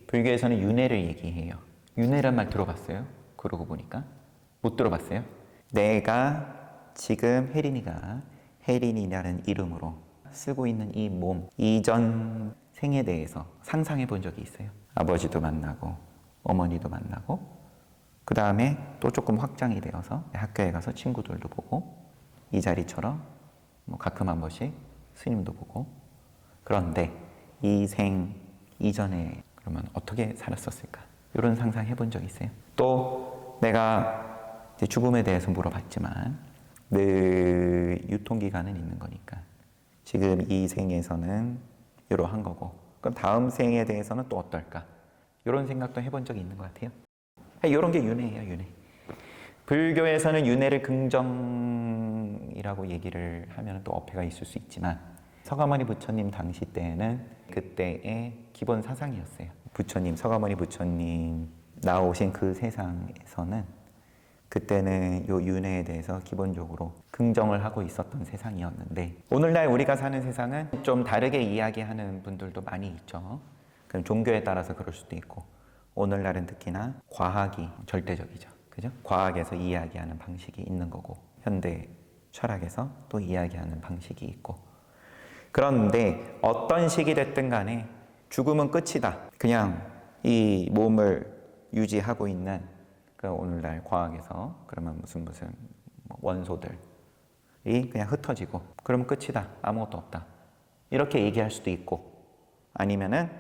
불교에서는 윤회를 얘기해요. 윤회란 말 들어봤어요? 그러고 보니까 못 들어봤어요? 내가 지금 혜린이가 혜린이라는 이름으로 쓰고 있는 이 몸, 이전 생에 대해서 상상해 본 적이 있어요. 아버지도 만나고 어머니도 만나고 그 다음에 또 조금 확장이 되어서 학교에 가서 친구들도 보고 이 자리처럼 뭐 가끔 한 번씩 스님도 보고 그런데 이 생 이전에 그러면 어떻게 살았었을까? 이런 상상 해본 적 있어요? 또 내가 이제 죽음에 대해서 물어봤지만 늘 유통기간은 있는 거니까 지금 이 생에서는 이러한 거고 그럼 다음 생에 대해서는 또 어떨까? 이런 생각도 해본 적이 있는 것 같아요. 이런 게 윤회예요, 윤회. 불교에서는 윤회를 긍정이라고 얘기를 하면 또 어폐가 있을 수 있지만 서가모니 부처님 당시 때에는 그때의 기본 사상이었어요. 부처님, 서가모니 부처님 나오신 그 세상에서는 그때는 요 윤회에 대해서 기본적으로 긍정을 하고 있었던 세상이었는데 오늘날 우리가 사는 세상은 좀 다르게 이야기하는 분들도 많이 있죠. 그럼 종교에 따라서 그럴 수도 있고 오늘날은 특히나 과학이 절대적이죠. 그죠? 과학에서 이야기하는 방식이 있는 거고 현대 철학에서 또 이야기하는 방식이 있고 그런데 어떤 식이 됐든 간에 죽음은 끝이다. 그냥 이 몸을 유지하고 있는 그 오늘날 과학에서 그러면 무슨 원소들이 그냥 흩어지고 그러면 끝이다. 아무것도 없다. 이렇게 얘기할 수도 있고 아니면은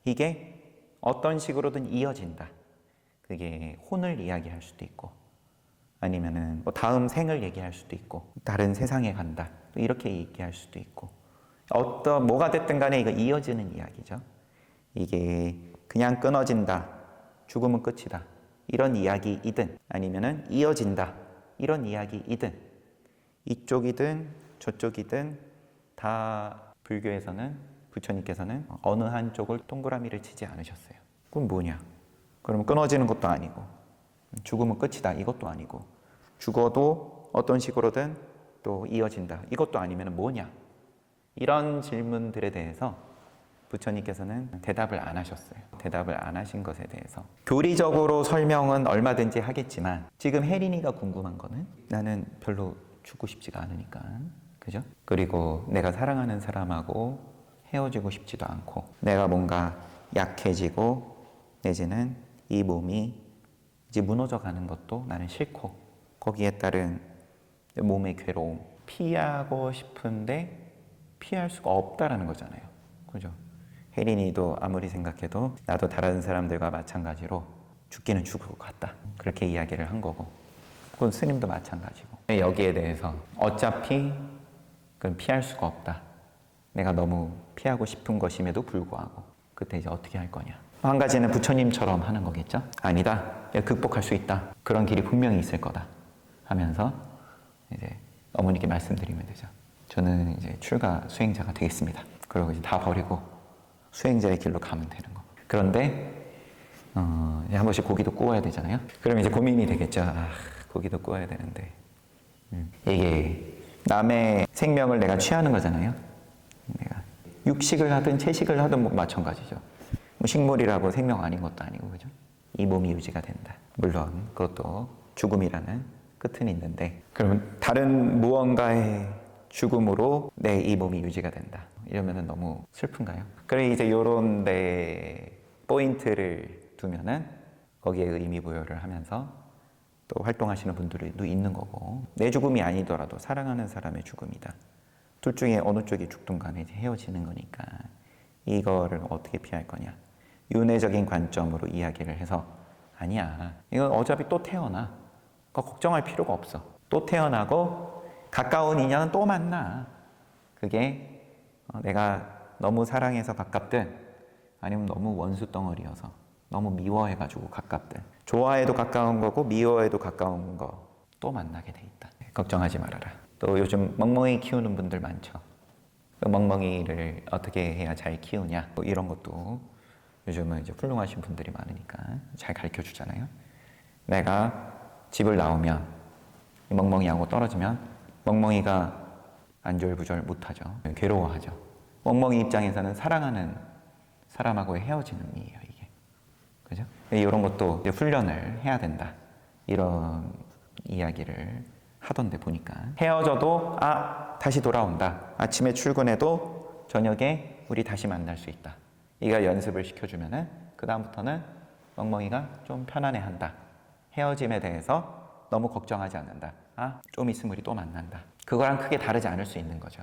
이게 어떤 식으로든 이어진다. 그게 혼을 이야기할 수도 있고 아니면은 뭐 다음 생을 얘기할 수도 있고 다른 세상에 간다. 이렇게 얘기할 수도 있고 뭐가 됐든 간에 이거 이어지는 이야기죠. 이게 그냥 끊어진다. 죽음은 끝이다. 이런 이야기이든 아니면은 이어진다. 이런 이야기이든 이쪽이든 저쪽이든 다 불교에서는 부처님께서는 어느 한쪽을 동그라미를 치지 않으셨어요. 그럼 뭐냐? 그럼 끊어지는 것도 아니고 죽음은 끝이다. 이것도 아니고 죽어도 어떤 식으로든 또 이어진다. 이것도 아니면 뭐냐? 이런 질문들에 대해서 부처님께서는 대답을 안 하셨어요. 대답을 안 하신 것에 대해서 교리적으로 설명은 얼마든지 하겠지만 지금 혜린이가 궁금한 거는 나는 별로 죽고 싶지가 않으니까 그죠? 그리고 내가 사랑하는 사람하고 헤어지고 싶지도 않고 내가 뭔가 약해지고 내지는 이 몸이 이제 무너져 가는 것도 나는 싫고 거기에 따른 몸의 괴로움 피하고 싶은데 피할 수가 없다라는 거잖아요. 그죠? 혜린이도 아무리 생각해도 나도 다른 사람들과 마찬가지로 죽기는 죽을 것 같다. 그렇게 이야기를 한 거고 그건 스님도 마찬가지고 여기에 대해서 어차피 그건 피할 수가 없다. 내가 너무 피하고 싶은 것임에도 불구하고 그때 이제 어떻게 할 거냐. 한 가지는 부처님처럼 하는 거겠죠. 아니다. 극복할 수 있다. 그런 길이 분명히 있을 거다. 하면서 이제 어머니께 말씀드리면 되죠. 저는 이제 출가 수행자가 되겠습니다. 그리고 이제 다 버리고 수행자의 길로 가면 되는 거. 그런데 이제 한 번씩 고기도 구워야 되잖아요. 그럼 이제 고민이 되겠죠. 고기도 구워야 되는데 이게 남의 생명을 내가 취하는 거잖아요. 내가 육식을 하든 채식을 하든 뭐 마찬가지죠. 뭐 식물이라고 생명 아닌 것도 아니고 그죠? 이 몸이 유지가 된다. 물론 그것도 죽음이라는 끝은 있는데 그러면 다른 무언가의 죽음으로 내 이 몸이 유지가 된다. 이러면은 너무 슬픈가요? 그래 이제 요런 데 포인트를 두면은 거기에 의미 부여를 하면서 또 활동하시는 분들도 있는 거고 내 죽음이 아니더라도 사랑하는 사람의 죽음이다. 둘 중에 어느 쪽이 죽든 간에 헤어지는 거니까 이거를 어떻게 피할 거냐. 윤회적인 관점으로 이야기를 해서 아니야. 이건 어차피 또 태어나. 그거 걱정할 필요가 없어. 또 태어나고 가까운 인연은 또 만나. 그게 내가 너무 사랑해서 가깝든 아니면 너무 원수 덩어리여서 너무 미워해가지고 가깝든 좋아해도 가까운 거고 미워해도 가까운 거 또 만나게 돼 있다. 걱정하지 말아라. 또 요즘 멍멍이 키우는 분들 많죠. 그 멍멍이를 어떻게 해야 잘 키우냐 뭐 이런 것도 요즘은 이제 훌륭하신 분들이 많으니까 잘 가르쳐 주잖아요. 내가 집을 나오면 멍멍이하고 떨어지면 멍멍이가 안절부절 못하죠. 괴로워하죠. 멍멍이 입장에서는 사랑하는 사람하고의 헤어짐이에요, 이게. 그죠? 이런 것도 이제 훈련을 해야 된다. 이런 이야기를 하던데 보니까 헤어져도 다시 돌아온다. 아침에 출근해도 저녁에 우리 다시 만날 수 있다. 이가 연습을 시켜주면은 그 다음부터는 멍멍이가 좀 편안해한다. 헤어짐에 대해서 너무 걱정하지 않는다. 좀 있으면 우리 또 만난다. 그거랑 크게 다르지 않을 수 있는 거죠.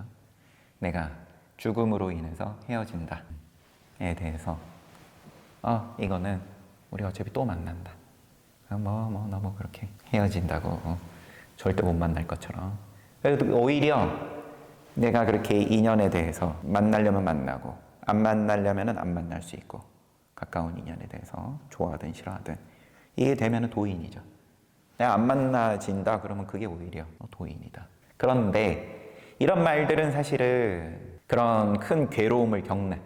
내가 죽음으로 인해서 헤어진다에 대해서 이거는 우리 어차피 또 만난다. 너무 그렇게 헤어진다고 절대 못 만날 것처럼. 그래도 오히려 내가 그렇게 인연에 대해서 만나려면 만나고 안 만나려면 안 만날 수 있고 가까운 인연에 대해서 좋아하든 싫어하든 이게 되면 도인이죠. 내가 안 만나진다 그러면 그게 오히려 도인이다. 그런데 이런 말들은 사실은 그런 큰 괴로움을 겪는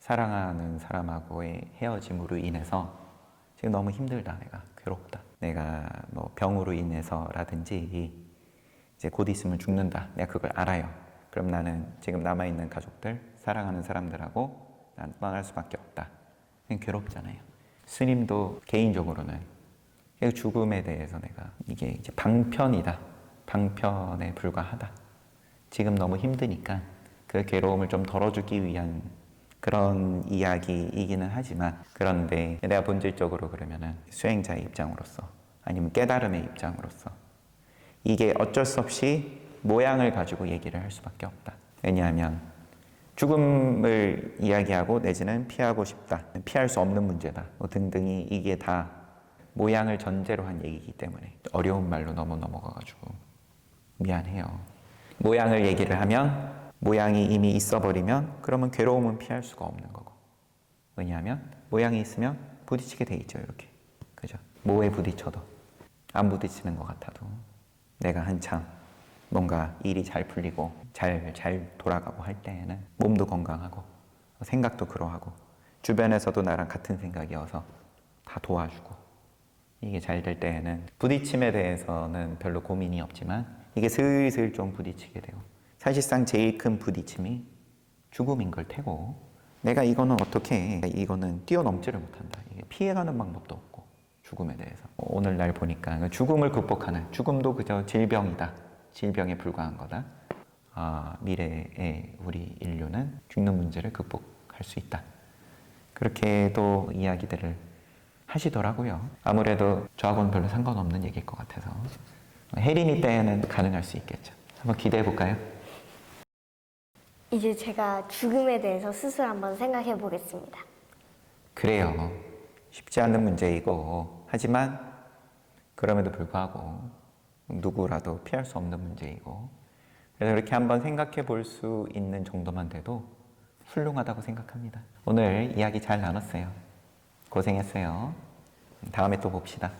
사랑하는 사람하고의 헤어짐으로 인해서 지금 너무 힘들다, 내가 괴롭다, 내가 뭐 병으로 인해서라든지 이제 곧 있으면 죽는다, 내가 그걸 알아요. 그럼 나는 지금 남아있는 가족들, 사랑하는 사람들하고 난 떠날 수밖에 없다. 괴롭잖아요. 스님도 개인적으로는 죽음에 대해서 내가 이게 이제 방편이다, 방편에 불과하다. 지금 너무 힘드니까 그 괴로움을 좀 덜어주기 위한 그런 이야기이기는 하지만, 그런데 내가 본질적으로 그러면은 수행자의 입장으로서 아니면 깨달음의 입장으로서 이게 어쩔 수 없이 모양을 가지고 얘기를 할 수밖에 없다. 왜냐하면 죽음을 이야기하고 내지는 피하고 싶다, 피할 수 없는 문제다 등등이 이게 다 모양을 전제로 한 얘기이기 때문에 어려운 말로 너무 넘어가가지고 미안해요. 모양을 얘기를 하면 모양이 이미 있어버리면 그러면 괴로움은 피할 수가 없는 거고, 왜냐하면 모양이 있으면 부딪히게 돼 있죠. 이렇게, 그죠? 뭐에 부딪혀도 안 부딪히는 것 같아도 내가 한참 뭔가 일이 잘 풀리고 잘 돌아가고 할 때에는 몸도 건강하고 생각도 그러하고 주변에서도 나랑 같은 생각이어서 다 도와주고 이게 잘 될 때에는 부딪힘에 대해서는 별로 고민이 없지만 이게 슬슬 좀 부딪히게 되고, 사실상 제일 큰 부딪힘이 죽음인 걸 테고, 내가 이거는 어떻게 해? 이거는 뛰어넘지를 못한다. 이게 피해가는 방법도 없고 죽음에 대해서 오늘날 보니까 죽음을 극복하는, 죽음도 그저 질병이다, 질병에 불과한 거다. 미래에 우리 인류는 죽는 문제를 극복할 수 있다. 그렇게도 이야기들을 하시더라고요. 아무래도 저하고는 별로 상관없는 얘기일 것 같아서 혜린이 때에는 가능할 수 있겠죠. 한번 기대해 볼까요? 이제 제가 죽음에 대해서 스스로 한번 생각해 보겠습니다. 그래요. 쉽지 않은 문제이고, 하지만 그럼에도 불구하고 누구라도 피할 수 없는 문제이고, 그래서 이렇게 한번 생각해 볼 수 있는 정도만 돼도 훌륭하다고 생각합니다. 오늘 이야기 잘 나눴어요. 고생했어요. 다음에 또 봅시다.